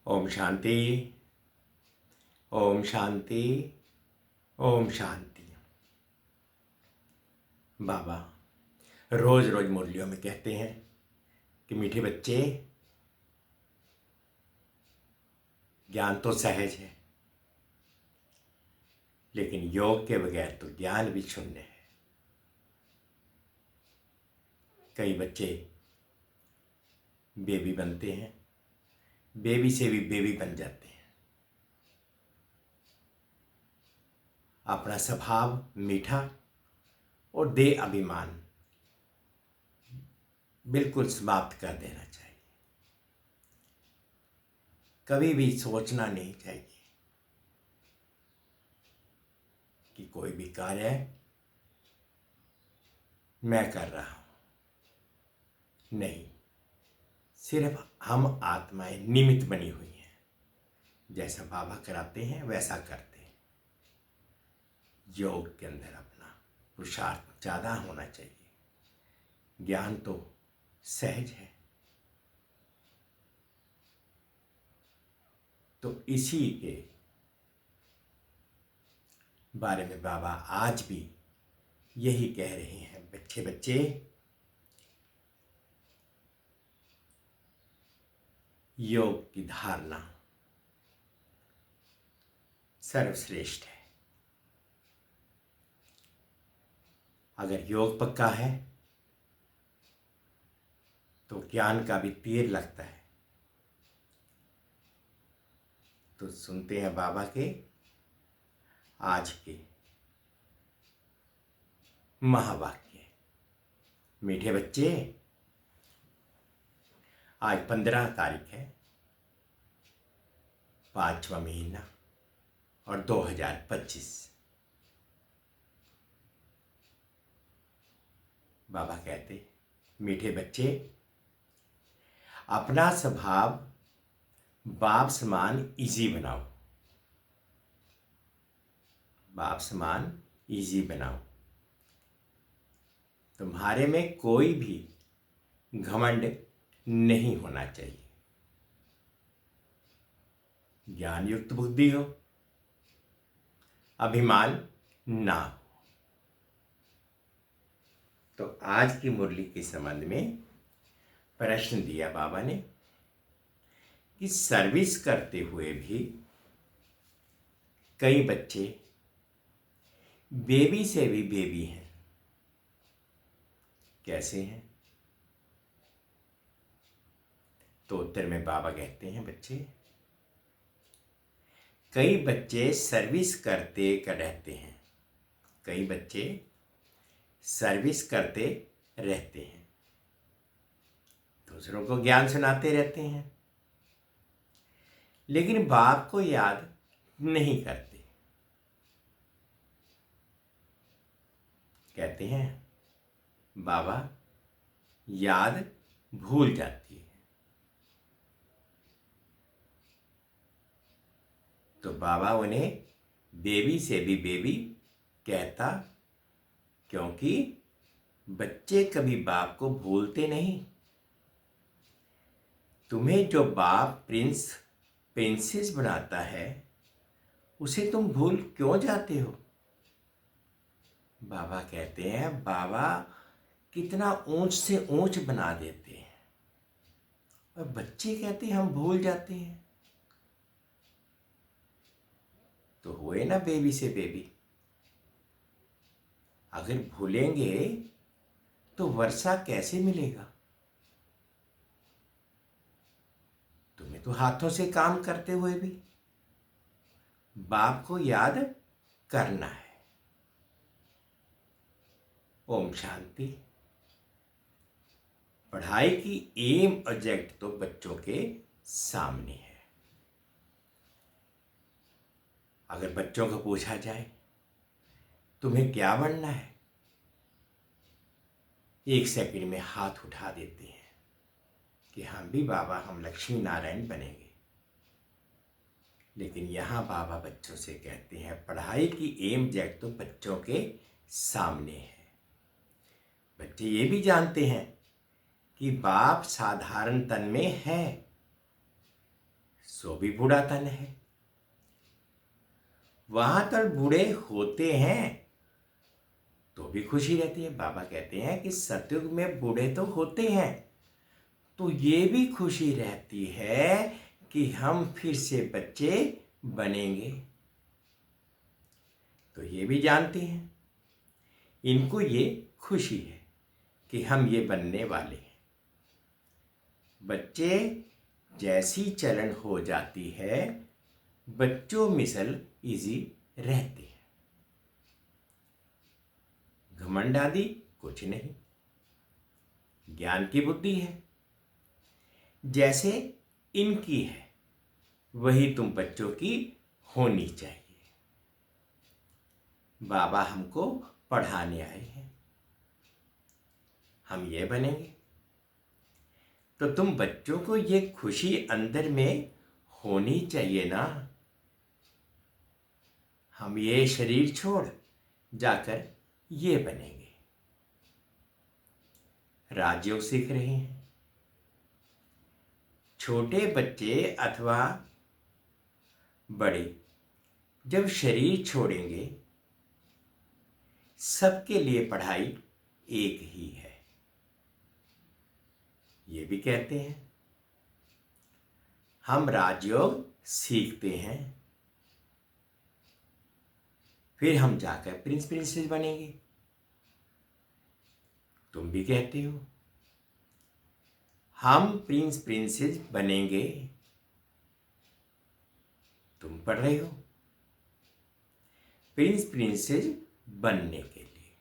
ओम शांति। ओम शांति। ओम शांति। बाबा रोज रोज मुरलियों में कहते हैं कि मीठे बच्चे, ज्ञान तो सहज है, लेकिन योग के बगैर तो ज्ञान भी शून्य है। कई बच्चे बेबी बनते हैं, बेबी से भी बेबी बन जाते हैं। अपना स्वभाव मीठा और दे अभिमान बिल्कुल समाप्त कर देना चाहिए। कभी भी सोचना नहीं चाहिए कि कोई भी कार्य मैं कर रहा हूं। नहीं, सिर्फ हम आत्माएं निमित्त बनी हुई हैं। जैसा बाबा कराते हैं वैसा करते हैं। योग के अंदर अपना पुरुषार्थ ज़्यादा होना चाहिए। ज्ञान तो सहज है। तो इसी के बारे में बाबा आज भी यही कह रहे हैं, बच्चे बच्चे योग की धारणा सर्वश्रेष्ठ है। अगर योग पक्का है तो ज्ञान का भी तीर लगता है। तो सुनते हैं बाबा के आज के महावाक्य। मीठे बच्चे, आज 15 तारीख है, 5वां महीना और 2025। बाबा कहते, मीठे बच्चे, अपना स्वभाव बाप समान इजी बनाओ। बाप समान इजी बनाओ। तुम्हारे में कोई भी घमंड नहीं होना चाहिए। ज्ञान युक्त बुद्धि हो, अभिमान ना हो। तो आज की मुरली के संबंध में प्रश्न दिया बाबा ने कि सर्विस करते हुए भी कई बच्चे बेबी से भी बेबी हैं। कैसे हैं? तो उत्तर में बाबा कहते हैं, बच्चे, कई बच्चे सर्विस करते रहते हैं। कई बच्चे सर्विस करते रहते हैं, दूसरों को ज्ञान सुनाते रहते हैं, लेकिन बाप को याद नहीं करते। कहते हैं बाबा याद भूल जाती है। तो बाबा उन्हें बेबी से भी बेबी कहता, क्योंकि बच्चे कभी बाप को भूलते नहीं। तुम्हें जो बाप प्रिंसेस बनाता है, उसे तुम भूल क्यों जाते हो? बाबा कहते हैं, बाबा कितना ऊंच से ऊंच बना देते हैं, और बच्चे कहते हैं हम भूल जाते हैं। तो हुए ना बेबी से बेबी। अगर भूलेंगे तो वर्षा कैसे मिलेगा? तुम्हें तो हाथों से काम करते हुए भी बाप को याद करना है। ओम शांति। पढ़ाई की एम ऑब्जेक्ट तो बच्चों के सामने है। अगर बच्चों को पूछा जाए तुम्हें क्या बनना है, 1 सेकंड में हाथ उठा देते हैं कि हम भी बाबा, हम लक्ष्मी नारायण बनेंगे। लेकिन यहाँ बाबा बच्चों से कहते हैं, पढ़ाई की एम ऑब्जेक्ट तो बच्चों के सामने है। बच्चे ये भी जानते हैं कि बाप साधारण तन में है, सो भी बूढ़ापन है। वहां तो बूढ़े होते हैं तो भी खुशी रहती है। बाबा कहते हैं कि सतयुग में बूढ़े तो होते हैं तो ये भी खुशी रहती है कि हम फिर से बच्चे बनेंगे। तो ये भी जानते हैं, इनको ये खुशी है कि हम ये बनने वाले हैं। बच्चे जैसी चलन हो जाती है, बच्चों मिसल इजी रहते हैं। घमंड आदि कुछ नहीं, ज्ञान की बुद्धि है। जैसे इनकी है वही तुम बच्चों की होनी चाहिए। बाबा हमको पढ़ाने आए हैं, हम ये बनेंगे। तो तुम बच्चों को ये खुशी अंदर में होनी चाहिए ना। हम ये शरीर छोड़ जाकर ये बनेंगे। राजयोग सीख रहे हैं। छोटे बच्चे अथवा बड़े जब शरीर छोड़ेंगे, सबके लिए पढ़ाई एक ही है। ये भी कहते हैं हम राजयोग सीखते हैं, फिर हम जाकर प्रिंस प्रिंसेस बनेंगे। तुम भी कहते हो हम प्रिंस प्रिंसेस बनेंगे। तुम पढ़ रहे हो प्रिंस प्रिंसेस बनने के लिए।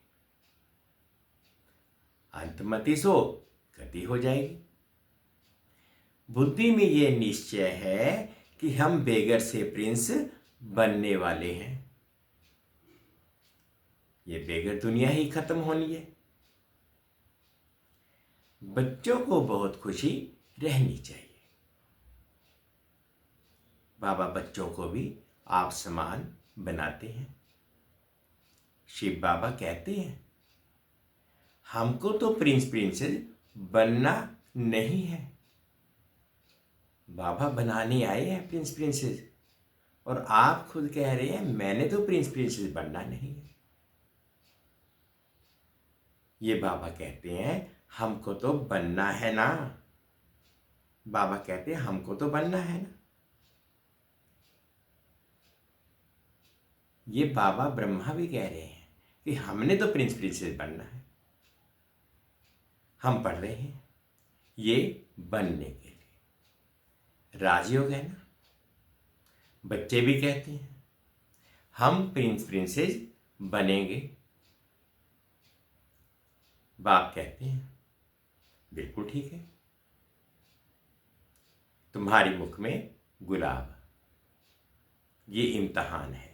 अंतमति सो गति हो जाएगी। बुद्धि में ये निश्चय है कि हम बेगर से प्रिंस बनने वाले हैं। ये बेगर दुनिया ही खत्म होनी है। बच्चों को बहुत खुशी रहनी चाहिए। बाबा बच्चों को भी आप समान बनाते हैं। शिव बाबा कहते हैं हमको तो प्रिंस प्रिंसेस बनना नहीं है। बाबा बनाने आए हैं प्रिंस प्रिंसेस, और आप खुद कह रहे हैं मैंने तो प्रिंस प्रिंसेस बनना नहीं है। ये बाबा कहते हैं हमको तो बनना है ना। बाबा कहते हैं हमको तो बनना है ना। ये बाबा ब्रह्मा भी कह रहे हैं कि हमने तो प्रिंस प्रिंसेस बनना है। हम पढ़ रहे हैं ये बनने के लिए। राजयोग है ना। बच्चे भी कहते हैं हम प्रिंस प्रिंसेस बनेंगे। बाप कहते हैं बिल्कुल ठीक है। तुम्हारी मुख में गुलाब, ये इम्तहान है।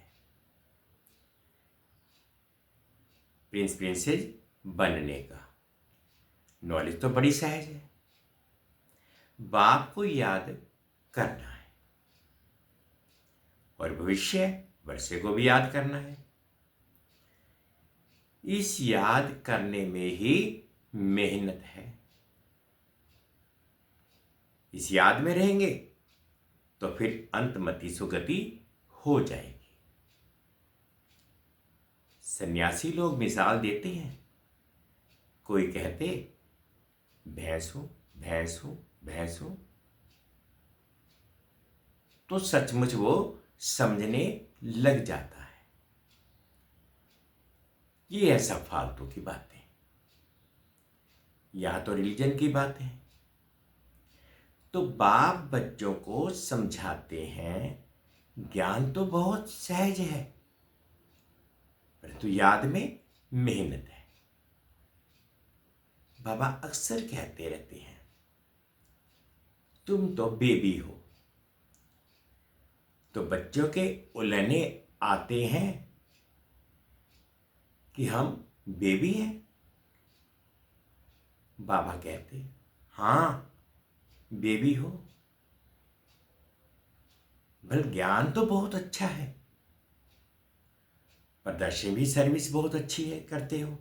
प्रिंस प्रिंसेस बनने का नॉलेज तो बड़ी सहज है। बाप को याद करना है और भविष्य वर्षे को भी याद करना है। इस याद करने में ही मेहनत है। इस याद में रहेंगे तो फिर अंतमति सुगति हो जाएगी। सन्यासी लोग मिसाल देते हैं, कोई कहते भैंस हूं भैंस हूं भैंस हूं, तो सचमुच वो समझने लग जाता है। ये है सब फालतू की बातें। यहां तो रिलीजन की बात है। तो बाप बच्चों को समझाते हैं ज्ञान तो बहुत सहज है, परंतु याद में मेहनत है। बाबा अक्सर कहते रहते हैं तुम तो बेबी हो। तो बच्चों के उलझने आते हैं कि हम बेबी हैं। बाबा कहते हाँ बेबी हो, भले ज्ञान तो बहुत अच्छा है, प्रदर्शन भी सर्विस बहुत अच्छी है, करते हो,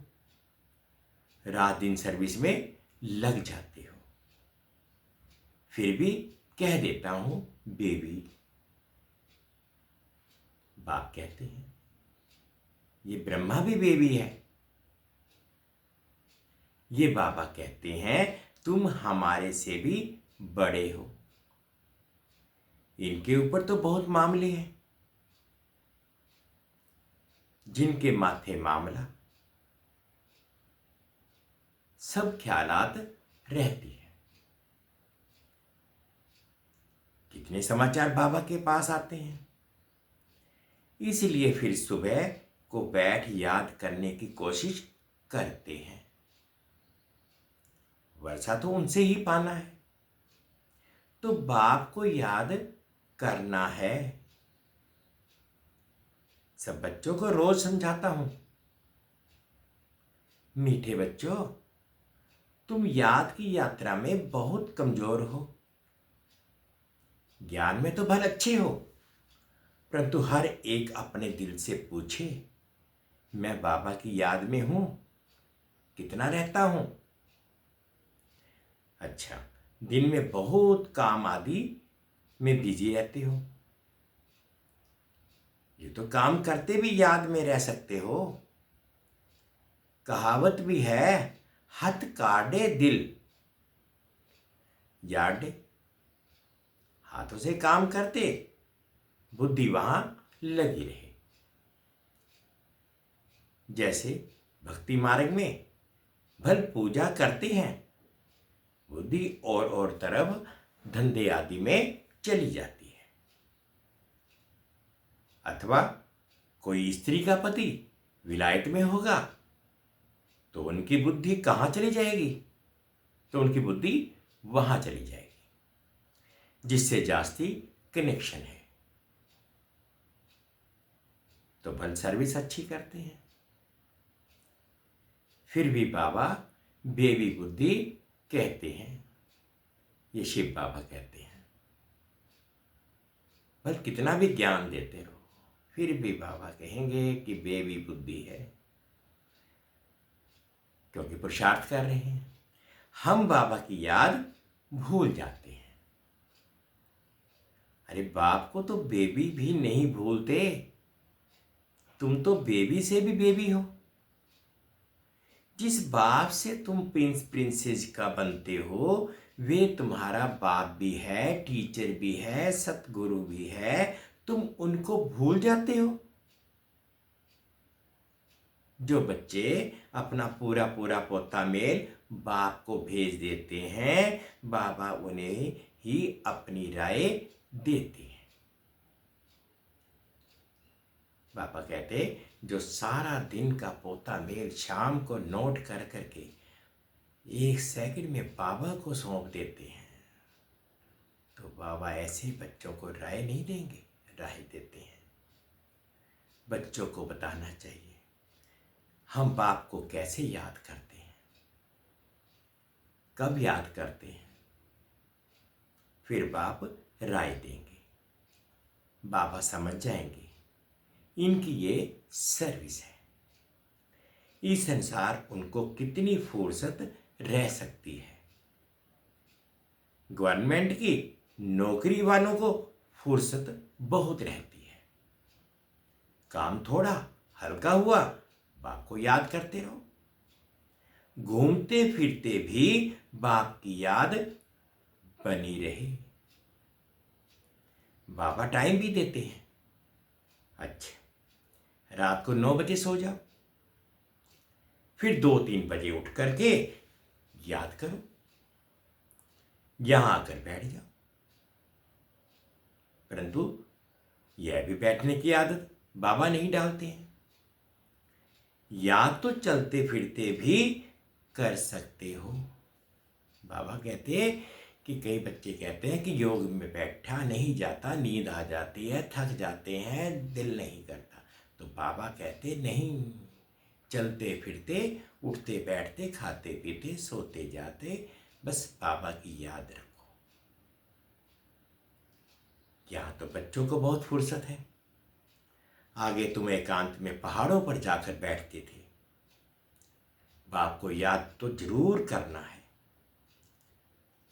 रात दिन सर्विस में लग जाते हो, फिर भी कह देता हूं बेबी। बाप कहते हैं ये ब्रह्मा भी बेबी है। ये बाबा कहते हैं तुम हमारे से भी बड़े हो। इनके ऊपर तो बहुत मामले हैं, जिनके माथे मामला सब ख्यालात रहती है। कितने समाचार बाबा के पास आते हैं, इसलिए फिर सुबह को बैठ याद करने की कोशिश करते हैं। वर्षा तो उनसे ही पाना है, तो बाप को याद करना है। सब बच्चों को रोज समझाता हूं, मीठे बच्चों, तुम याद की यात्रा में बहुत कमजोर हो। ज्ञान में तो भले अच्छे हो, परंतु हर एक अपने दिल से पूछे, मैं बाबा की याद में हूं, कितना रहता हूं? अच्छा, दिन में बहुत काम आदि में बिजी रहते हो। ये तो काम करते भी याद में रह सकते हो। कहावत भी है, हथ काटे दिल यार्डे। हाथों से काम करते, बुद्धि वहां लगी रहे। जैसे भक्ति मार्ग में भल पूजा करते हैं, बुद्धि और तरफ धंधे आदि में चली जाती है। अथवा कोई स्त्री का पति विलायत में होगा, तो उनकी बुद्धि कहां चली जाएगी? तो उनकी बुद्धि वहां चली जाएगी, जिससे जास्ती कनेक्शन है। तो भल सर्विस अच्छी करते हैं। फिर भी बाबा बेबी बुद्धि कहते हैं, ये शिव बाबा कहते हैं। भल कितना भी ज्ञान देते रहो, फिर भी बाबा कहेंगे कि बेबी बुद्धि है, क्योंकि पुरुषार्थ कर रहे हैं। हम बाबा की याद भूल जाते हैं। अरे बाप को तो बेबी भी नहीं भूलते, तुम तो बेबी से भी बेबी हो। जिस बाप से तुम प्रिंस प्रिंसेस का बनते हो, वे तुम्हारा बाप भी है, टीचर भी है, सतगुरु भी है। तुम उनको भूल जाते हो। जो बच्चे अपना पूरा पूरा पोता मेल बाप को भेज देते हैं, बाबा उन्हें ही अपनी राय देते हैं। बाबा कहते, जो सारा दिन का पोता मेल शाम को नोट कर करके 1 सेकंड में बाबा को सौंप देते हैं, तो बाबा ऐसे बच्चों को राय नहीं देंगे, राय देते हैं। बच्चों को बताना चाहिए हम बाप को कैसे याद करते हैं, कब याद करते हैं। फिर बाप राय देंगे, बाबा समझ जाएंगे इनकी ये सर्विस है। इस संसार उनको कितनी फुर्सत रह सकती है। गवर्नमेंट की नौकरी वालों को फुर्सत बहुत रहती है। काम थोड़ा हल्का हुआ, बाप को याद करते रहो। घूमते फिरते भी बाप की याद बनी रहे। बाबा टाइम भी देते हैं। अच्छा, रात को 9 बजे सो जाओ, फिर 2-3 बजे उठ करके याद करो, यहां आकर बैठ जाओ। परंतु यह भी बैठने की आदत बाबा नहीं डालते हैं। याद तो चलते फिरते भी कर सकते हो। बाबा कहते हैं कि कई बच्चे कहते हैं कि योग में बैठा नहीं जाता, नींद आ जाती है, थक जाते हैं, दिल नहीं करता। तो बाबा कहते नहीं, चलते फिरते, उठते बैठते, खाते पीते, सोते जाते, बस बाबा की याद रखो। यहां तो बच्चों को बहुत फुर्सत है। आगे तुम एकांत में पहाड़ों पर जाकर बैठते थे। बाप को याद तो जरूर करना है,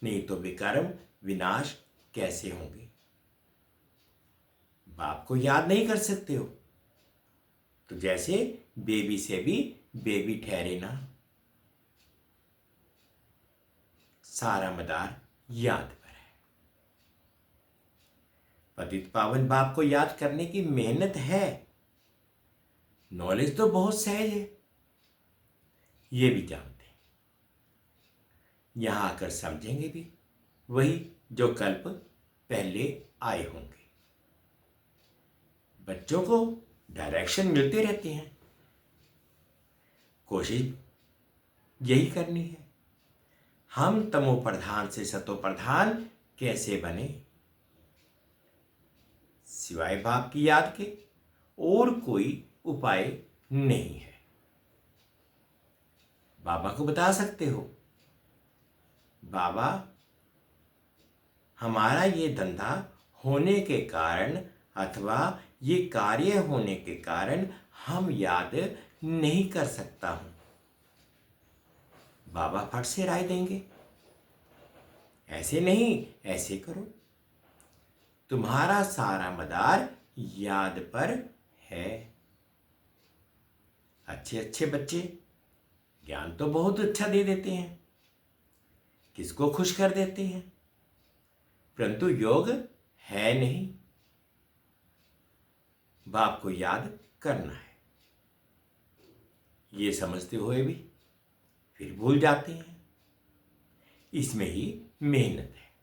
नहीं तो विकर्म विनाश कैसे होंगे? बाप को याद नहीं कर सकते हो तो जैसे बेबी से भी बेबी ठहरे ना। सारा मदार याद पर है। पतित पावन बाप को याद करने की मेहनत है। नॉलेज तो बहुत सहज है, ये भी जानते हैं। यहां आकर समझेंगे भी वही जो कल्प पहले आए होंगे। बच्चों को डायरेक्शन मिलते रहते हैं, कोशिश यही करनी है। हम तमो प्रधान से सतो प्रधान कैसे बने? सिवाय बाप की याद के और कोई उपाय नहीं है। बाबा को बता सकते हो, बाबा हमारा ये धंधा होने के कारण अथवा ये कार्य होने के कारण हम याद नहीं कर सकता हूं। बाबा फट से राय देंगे, ऐसे नहीं, ऐसे करो। तुम्हारा सारा मदार याद पर है। अच्छे अच्छे बच्चे ज्ञान तो बहुत अच्छा दे देते हैं, किसको खुश कर देते हैं, परंतु योग है नहीं। बाप को याद करना है, ये समझते हुए भी फिर भूल जाते हैं। इसमें ही मेहनत है।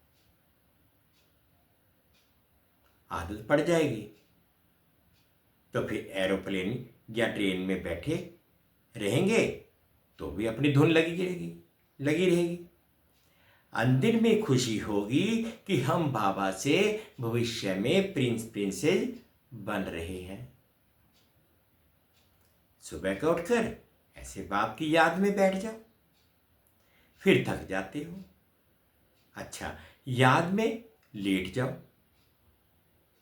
आदत पड़ जाएगी तो फिर एरोप्लेन या ट्रेन में बैठे रहेंगे तो भी अपनी धुन लगी रहेगी। अंतिम में खुशी होगी कि हम बाबा से भविष्य में प्रिंस प्रिंसेस बन रहे हैं। सुबह को उठकर ऐसे बाप की याद में बैठ जाओ, फिर थक जाते हो। अच्छा, याद में लेट जाओ।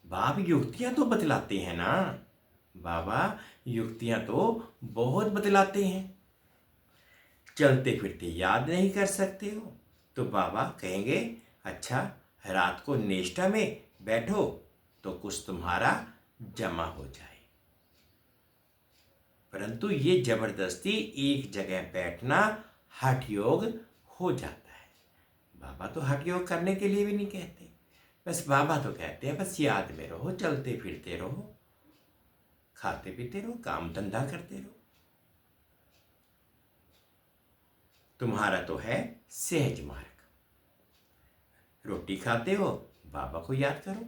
बाप युक्तियां तो बतलाते हैं ना, बाबा युक्तियां तो बहुत बतलाते हैं। चलते फिरते याद नहीं कर सकते हो तो बाबा कहेंगे, अच्छा रात को नेष्टा में बैठो तो कुछ तुम्हारा जमा हो जाए। परंतु ये जबरदस्ती एक जगह बैठना हठ योग हो जाता है। बाबा तो हठ योग करने के लिए भी नहीं कहते, बस बाबा तो कहते हैं बस याद में रहो, चलते फिरते रहो, खाते पीते रहो, काम धंधा करते रहो। तुम्हारा तो है सहज मार्ग। रोटी खाते हो, बाबा को याद करो।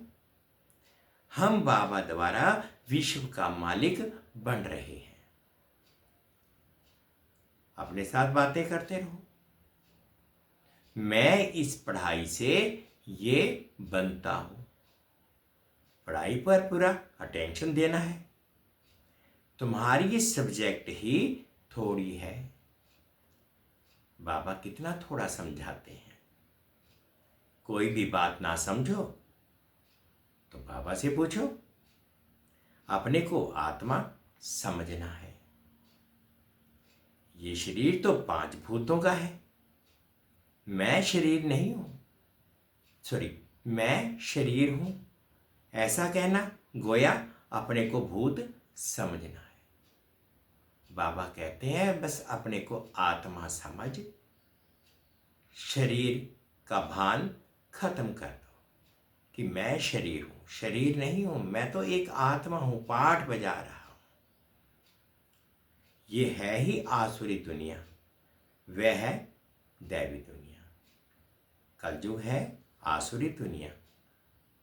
हम बाबा द्वारा विश्व का मालिक बन रहे हैं। अपने साथ बातें करते रहो, मैं इस पढ़ाई से ये बनता हूं। पढ़ाई पर पूरा अटेंशन देना है। तुम्हारी ये सब्जेक्ट ही थोड़ी है। बाबा कितना थोड़ा समझाते हैं। कोई भी बात ना समझो तो बाबा से पूछो। अपने को आत्मा समझना है। ये शरीर तो 5 भूतों का है। मैं शरीर नहीं हूं, मैं शरीर हूं, ऐसा कहना गोया अपने को भूत समझना है। बाबा कहते हैं बस अपने को आत्मा समझ, शरीर का भान खत्म कर दो कि मैं शरीर हूं। शरीर नहीं हूं, मैं तो एक आत्मा हूं, पाठ बजा रहा हूं। ये है ही आसुरी दुनिया, वह है दैवी दुनिया। कलयुग है आसुरी दुनिया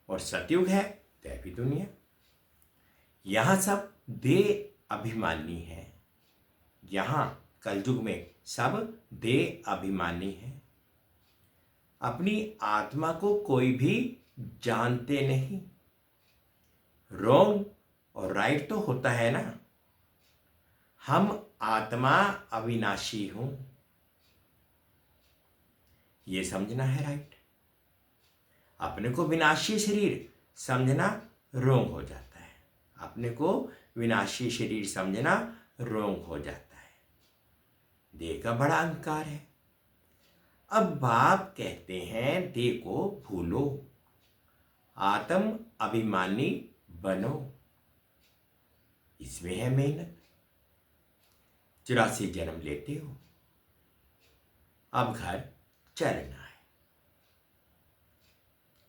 और सतयुग है दैवी दुनिया। यहां सब देह अभिमानी है। यहां कलयुग में सब देह अभिमानी है। अपनी आत्मा को कोई भी जानते नहीं। रॉन्ग और राइट तो होता है ना। हम आत्मा अविनाशी हूं, ये समझना है राइट। अपने को विनाशी शरीर समझना रॉन्ग हो जाता है। अपने को विनाशी शरीर समझना रॉन्ग हो जाता है। देह का बड़ा अहंकार है। अब बाप कहते हैं देह को भूलो, आत्म अभिमानी बनो, इसमें है मेहनत। 84 जन्म लेते हो, अब घर चलना है।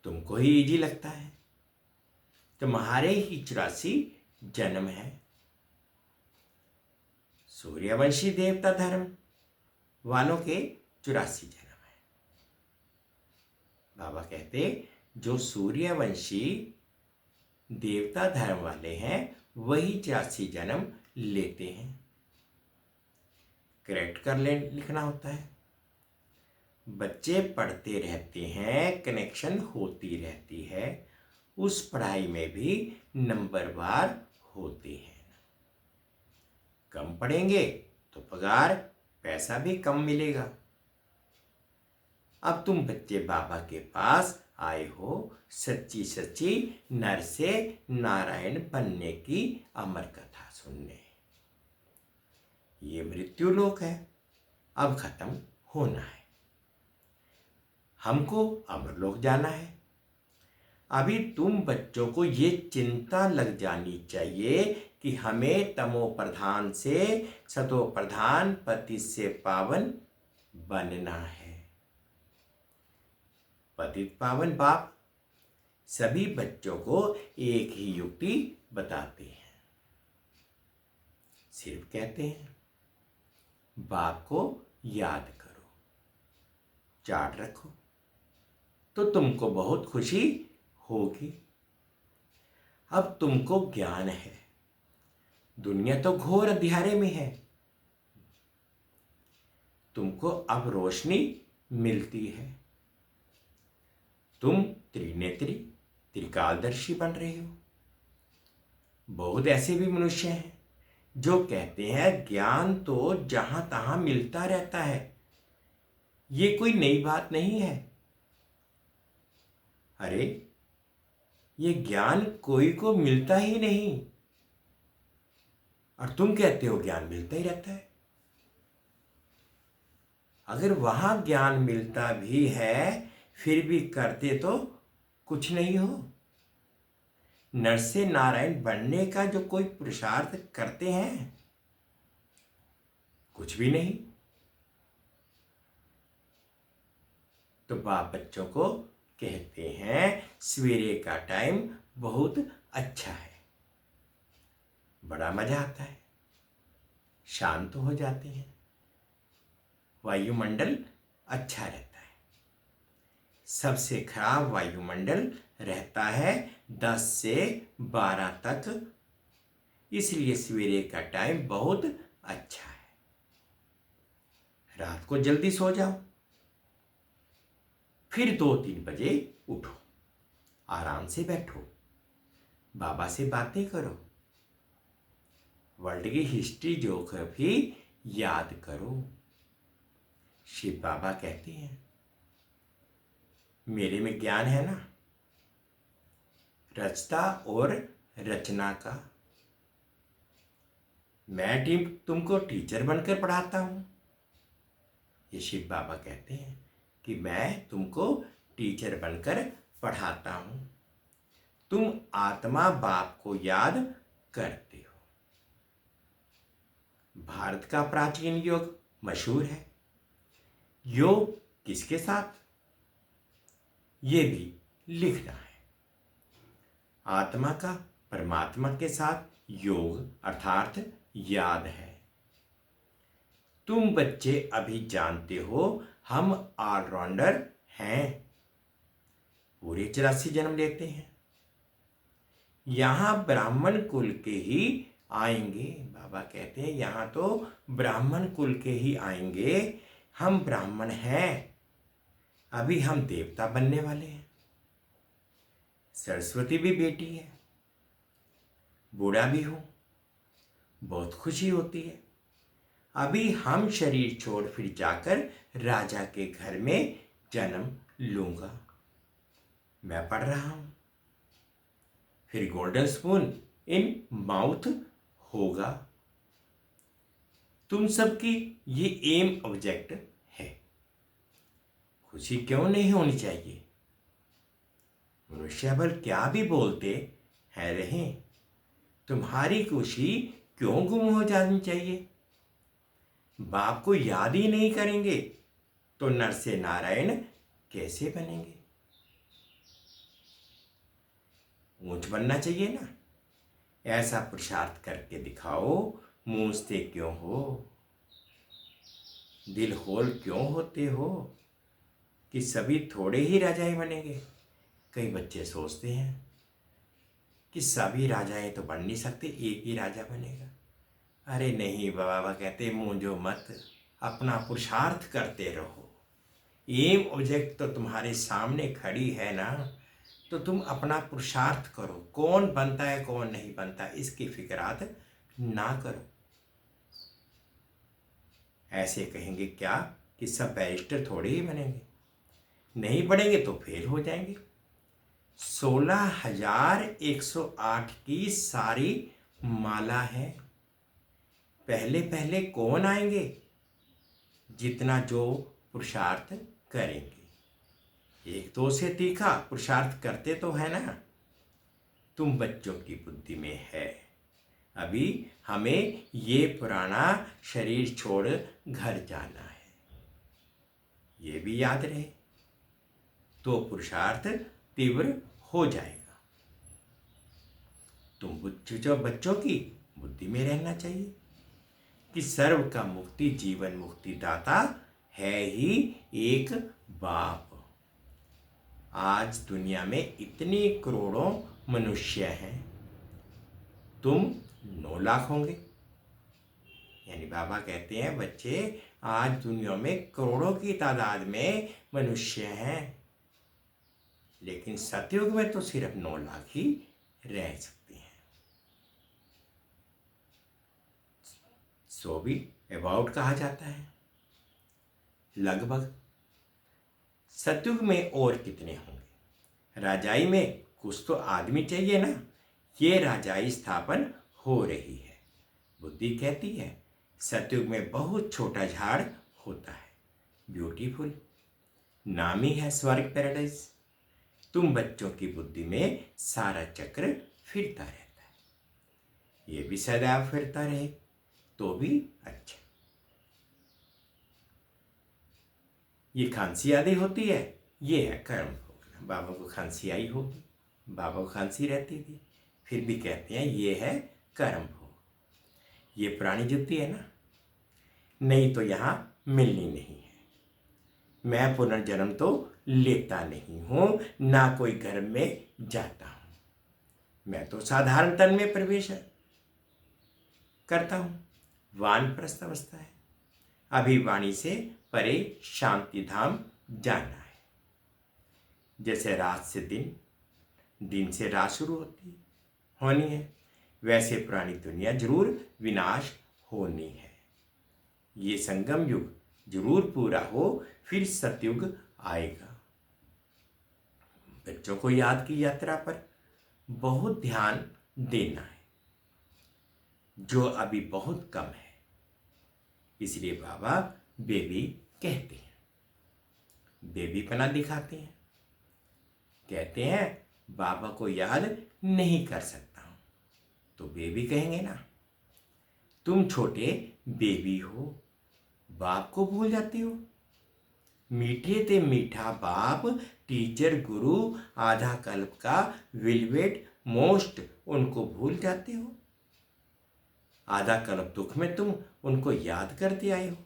तुमको ही इजी लगता है, तुम्हारे ही 84 जन्म है। सूर्यवंशी देवता धर्म वालों के 84 जन्म है। बाबा कहते जो सूर्यवंशी देवता धर्म वाले हैं वही 84 जन्म लेते हैं। करेक्ट कर ले लिखना होता है। बच्चे पढ़ते रहते हैं, कनेक्शन होती रहती है, उस पढ़ाई में भी नंबरवार होते हैं। कम पढ़ेंगे तो पगार पैसा भी कम मिलेगा। अब तुम बच्चे बाबा के पास आए हो सच्ची सच्ची नर से नारायण बनने की अमर कथा सुनने। ये मृत्यु लोक है, अब खत्म होना है, हमको अमरलोक जाना है। अभी तुम बच्चों को ये चिंता लग जानी चाहिए कि हमें तमो प्रधान से सतो प्रधान पति से पावन बनना है। पतित पावन बाप सभी बच्चों को एक ही युक्ति बताते हैं, सिर्फ कहते हैं बाप को याद करो, चार्ट रखो तो तुमको बहुत खुशी होगी। अब तुमको ज्ञान है, दुनिया तो घोर अंधियारे में है, तुमको अब रोशनी मिलती है। तुम त्रिनेत्री त्रिकालदर्शी बन रहे हो। बहुत ऐसे भी मनुष्य हैं जो कहते हैं ज्ञान तो जहां तहां मिलता रहता है, ये कोई नई बात नहीं है। अरे ये ज्ञान कोई को मिलता ही नहीं, और तुम कहते हो ज्ञान मिलता ही रहता है। अगर वहां ज्ञान मिलता भी है फिर भी करते तो कुछ नहीं हो। नर से नारायण बनने का जो कोई पुरुषार्थ करते हैं, कुछ भी नहीं। तो बाप बच्चों को कहते हैं सवेरे का टाइम बहुत अच्छा है, बड़ा मजा आता है, शांत हो जाते हैं, वायुमंडल अच्छा रहता है। सबसे खराब वायुमंडल रहता है 10 से 12 तक, इसलिए सवेरे का टाइम बहुत अच्छा है। रात को जल्दी सो जाओ, फिर 2-3 बजे उठो, आराम से बैठो, बाबा से बातें करो, वर्ल्ड की हिस्ट्री ज्योग्राफी याद करो। शिव बाबा कहते हैं मेरे में ज्ञान है ना, रचता और रचना का। मैं तुमको टीचर बनकर पढ़ाता हूं। ये शिव बाबा कहते हैं कि मैं तुमको टीचर बनकर पढ़ाता हूं, तुम आत्मा बाप को याद करते हो। भारत का प्राचीन योग मशहूर है। योग किसके साथ, ये भी लिखना है। आत्मा का परमात्मा के साथ योग अर्थात याद है। तुम बच्चे अभी जानते हो हम ऑलराउंडर हैं, पूरे 84 जन्म लेते हैं। यहां ब्राह्मण कुल के ही आएंगे। बाबा कहते हैं यहां तो ब्राह्मण कुल के ही आएंगे। हम ब्राह्मण हैं, अभी हम देवता बनने वाले हैं। सरस्वती भी बेटी है, बूढ़ा भी हूं, बहुत खुशी होती है। अभी हम शरीर छोड़ फिर जाकर राजा के घर में जन्म लूंगा। मैं पढ़ रहा हूं, फिर गोल्डन स्पून इन माउथ होगा। तुम सबकी ये एम ऑब्जेक्ट है। खुशी क्यों नहीं होनी चाहिए? मनुष्य बल क्या भी बोलते हैं रहें, तुम्हारी खुशी क्यों गुम हो जानी चाहिए? बाप को याद ही नहीं करेंगे तो नर से नारायण कैसे बनेंगे? ऊंच बनना चाहिए ना, ऐसा पुरुषार्थ करके दिखाओ। मूंझते क्यों हो, दिल होल क्यों होते हो कि सभी थोड़े ही राजाएं बनेंगे? कई बच्चे सोचते हैं कि सभी राजाएं तो बन नहीं सकते, एक ही राजा बनेगा। अरे नहीं, बाबा कहते मूंझो मत, अपना पुरुषार्थ करते रहो। एम ऑब्जेक्ट तो तुम्हारे सामने खड़ी है ना, तो तुम अपना पुरुषार्थ करो। कौन बनता है कौन नहीं बनता इसकी फिक्रात ना करो। ऐसे कहेंगे क्या कि सब बैरिस्टर थोड़े ही बनेंगे? नहीं बनेंगे तो फेल हो जाएंगे। 16,108 की सारी माला है। पहले पहले कौन आएंगे? जितना जो पुरुषार्थ करेंगे। एक दो से तीखा पुरुषार्थ करते तो है ना। तुम बच्चों की बुद्धि में है, अभी हमें ये पुराना शरीर छोड़ घर जाना है, ये भी याद रहे तो पुरुषार्थ तीव्र हो जाएगा। तुम बच्चों की बुद्धि में रहना चाहिए कि सर्व का मुक्ति जीवन मुक्ति दाता है ही एक बाप। आज दुनिया में इतनी करोड़ों मनुष्य हैं, तुम 9 लाख होंगे। यानी बाबा कहते हैं बच्चे, आज दुनिया में करोड़ों की तादाद में मनुष्य हैं, लेकिन सतयुग में तो सिर्फ 9 लाख ही रह सकते हैं। सो भी अबाउट कहा जाता है, लगभग। सतयुग में और कितने होंगे? राजाई में कुछ तो आदमी चाहिए ना। ये राजाई स्थापन हो रही है। बुद्धि कहती है सतयुग में बहुत छोटा झाड़ होता है, ब्यूटीफुल, नाम ही है स्वर्ग पैराडाइज। तुम बच्चों की बुद्धि में सारा चक्र फिरता रहता है, ये भी सदैव फिरता रहे तो भी अच्छा। ये खांसी आदि होती है, ये है कर्म भोगना। बाबा को खांसी आई होगी, बाबा को खांसी रहती थी, फिर भी कहते हैं ये है कर्म भोग। ये पुरानी जुत्ती है ना, नहीं तो यहाँ मिलनी नहीं है। मैं पुनर्जन्म तो लेता नहीं हूँ, ना कोई घर में जाता हूँ। मैं तो साधारण तन में प्रवेश करता हूँ। वानप्रस्थ अवस्था है, अभी वाणी से परे शांति धाम जाना है। जैसे रात से दिन, दिन से रात शुरू होनी है, वैसे पुरानी दुनिया जरूर विनाश होनी है। ये संगम युग जरूर पूरा हो, फिर सतयुग आएगा। बच्चों को याद की यात्रा पर बहुत ध्यान देना है, जो अभी बहुत कम है। इसलिए बाबा बेबी कहते हैं, बेबीपना दिखाते हैं। कहते हैं बाबा को याद नहीं कर सकता हूं, तो बेबी कहेंगे ना। तुम छोटे बेबी हो, बाप को भूल जाते हो। मीठे ते मीठा बाप, टीचर गुरु, आधा कल्प का विलवेट मोस्ट, उनको भूल जाते हो। आधा कल्प दुख में तुम उनको याद करते आए हो।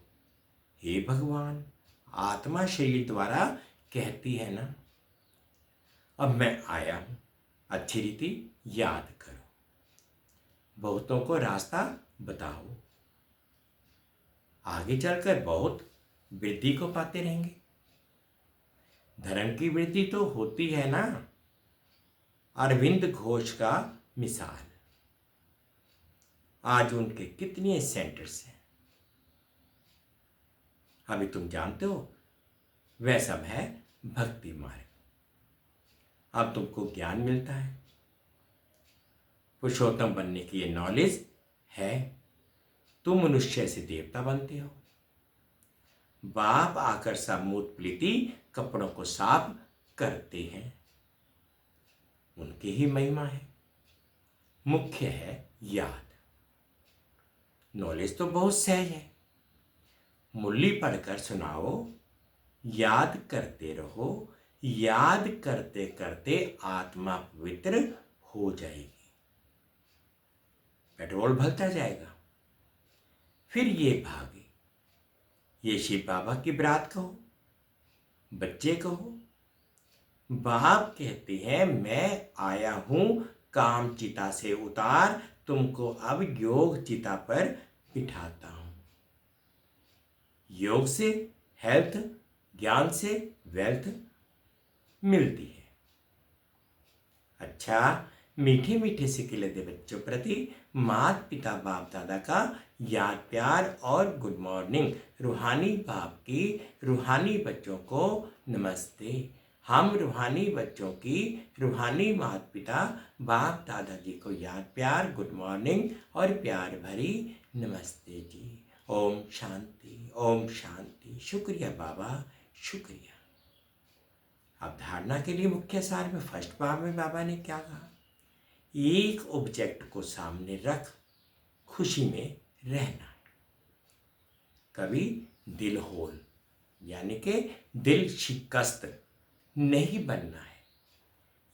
हे भगवान, आत्मा शरीर द्वारा कहती है ना, अब मैं आया हूं, अच्छी रीति याद करो, बहुतों को रास्ता बताओ। आगे चलकर बहुत वृद्धि को पाते रहेंगे। धर्म की वृद्धि तो होती है ना। अरविंद घोष का मिसाल, आज उनके कितने सेंटर्स हैं, अभी तुम जानते हो। वह सब है भक्ति मार्ग। अब तुमको ज्ञान मिलता है, पुरुषोत्तम बनने की ये नॉलेज है। तुम मनुष्य से देवता बनते हो। बाप आकर सब मूत प्लीति कपड़ों को साफ करते हैं। उनकी ही महिमा है। मुख्य है याद। नॉलेज तो बहुत सहज है। मुरली पढ़कर सुनाओ, याद करते रहो, याद करते करते आत्मा पवित्र हो जाएगी। पेट्रोल भरता जाएगा। फिर ये भागे, ये शिव बाबा की बात कहो, बच्चे कहो। बाप कहते हैं मैं आया हूं काम चिता से उतार, तुमको अब योग चिता पर बिठाता हूं। योग से हेल्थ, ज्ञान से वेल्थ मिलती है। अच्छा, मीठे मीठे सिक्के दे बच्चों प्रति माता पिता बाप दादा का याद प्यार और गुड मॉर्निंग। रूहानी बाप की रूहानी बच्चों को नमस्ते। हम रूहानी बच्चों की रूहानी माता पिता बाप दादाजी को याद प्यार, गुड मॉर्निंग और प्यार भरी नमस्ते जी। ओम शांति, ओम शांति। शुक्रिया बाबा, शुक्रिया। अब धारणा के लिए मुख्य सार में फर्स्ट पार्ट में बाबा ने क्या कहा? एक ऑब्जेक्ट को सामने रख खुशी में रहना है। कभी दिल होल यानी कि दिल शिकस्त नहीं बनना है।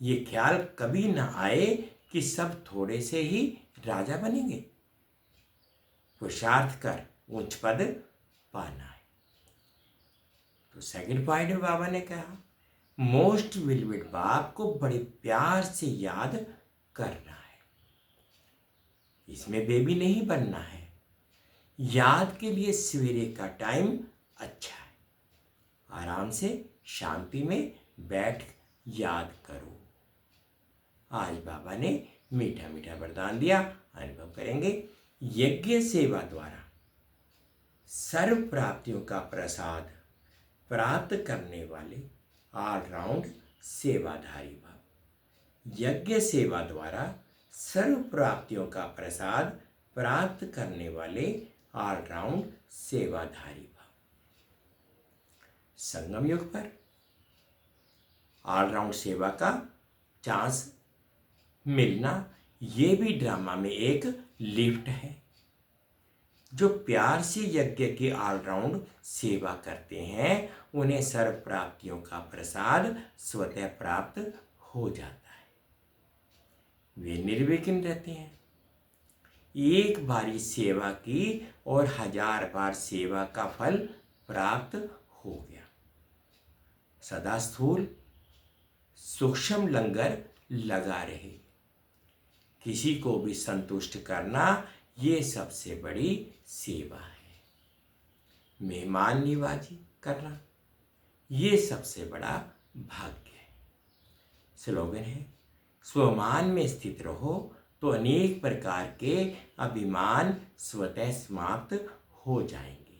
ये ख्याल कभी ना आए कि सब थोड़े से ही राजा बनेंगे। पुरुषार्थ कर उच्च पद पाना है। तो सेकंड पॉइंट में बाबा ने कहा मोस्ट विलविड बाप को बड़े प्यार से याद करना है। इसमें बेबी नहीं बनना है। याद के लिए सवेरे का टाइम अच्छा है। आराम से शांति में बैठ याद करो। आज बाबा ने मीठा मीठा वरदान दिया, अनुभव करेंगे। यज्ञ सेवा द्वारा सर्व प्राप्तियों का प्रसाद प्राप्त करने वाले ऑलराउंड सेवाधारी भव। यज्ञ सेवा द्वारा सर्व प्राप्तियों का प्रसाद प्राप्त करने वाले ऑलराउंड सेवाधारी भव। संगम युग पर ऑलराउंड सेवा का चांस मिलना, ये भी ड्रामा में एक लिफ्ट है। जो प्यार से यज्ञ की ऑलराउंड सेवा करते हैं उन्हें सर्व प्राप्तियों का प्रसाद स्वतः प्राप्त हो जाता है। वे निर्विघ्न रहते हैं। एक बारी सेवा की और 1000 बार सेवा का फल प्राप्त हो गया। सदा स्थूल सूक्ष्म लंगर लगा रहे। किसी को भी संतुष्ट करना ये सबसे बड़ी सेवा है। मेहमान निवाजी करना ये सबसे बड़ा भाग्य है। स्लोगन है स्वमान में स्थित रहो तो अनेक प्रकार के अभिमान स्वतः समाप्त हो जाएंगे।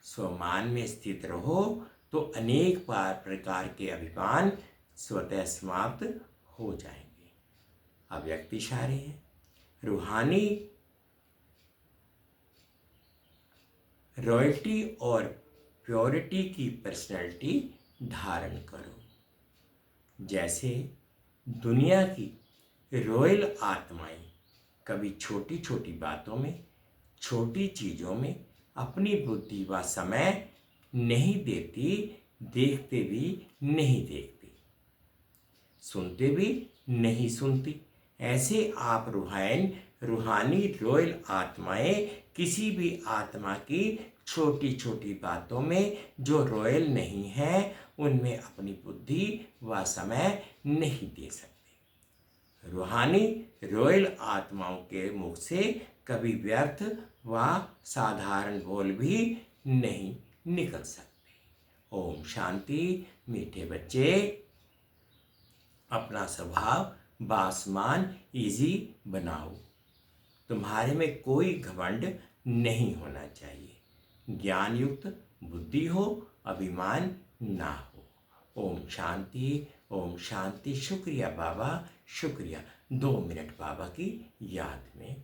स्वमान में स्थित रहो तो अनेक प्रकार के अभिमान स्वतः समाप्त हो जाएंगे। अव्यक्त इशारे हैं। रूहानी रॉयल्टी और प्योरिटी की पर्सनैलिटी धारण करो। जैसे दुनिया की रॉयल आत्माएं कभी छोटी छोटी बातों में, छोटी चीज़ों में अपनी बुद्धि व समय नहीं देती, देखते भी नहीं देखती, सुनते भी नहीं सुनती। ऐसे आप रूहानी रॉयल आत्माएं किसी भी आत्मा की छोटी छोटी बातों में जो रॉयल नहीं है उनमें अपनी बुद्धि व समय नहीं दे सकते। रूहानी रॉयल आत्माओं के मुख से कभी व्यर्थ व साधारण बोल भी नहीं निकल सकते। ओम शांति। मीठे बच्चे, अपना स्वभाव बासमान इजी बनाओ। तुम्हारे में कोई घमंड नहीं होना चाहिए। ज्ञान युक्त बुद्धि हो, अभिमान ना हो। ओम शांति, ओम शांति। शुक्रिया बाबा, शुक्रिया। 2 मिनट बाबा की याद में।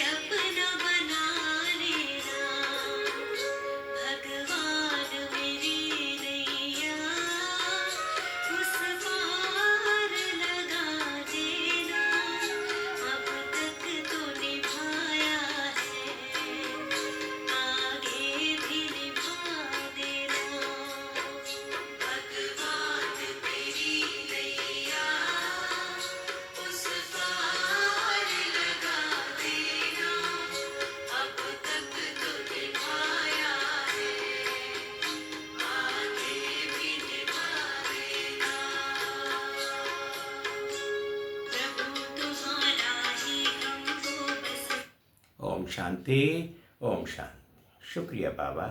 अपना बना लेना, भगवान मेरी नैया उस पार लगा देना, अब तक तो निभाया है, आगे भी निभा देना, भगवान मेरी नैया उस पार लगा देना, अब तक तो निभाया है, आगे भी निभा देना, प्रभु तुम्हारा ही हमको बस ओम शांति, ओम शांति। शुक्रिया बाबा।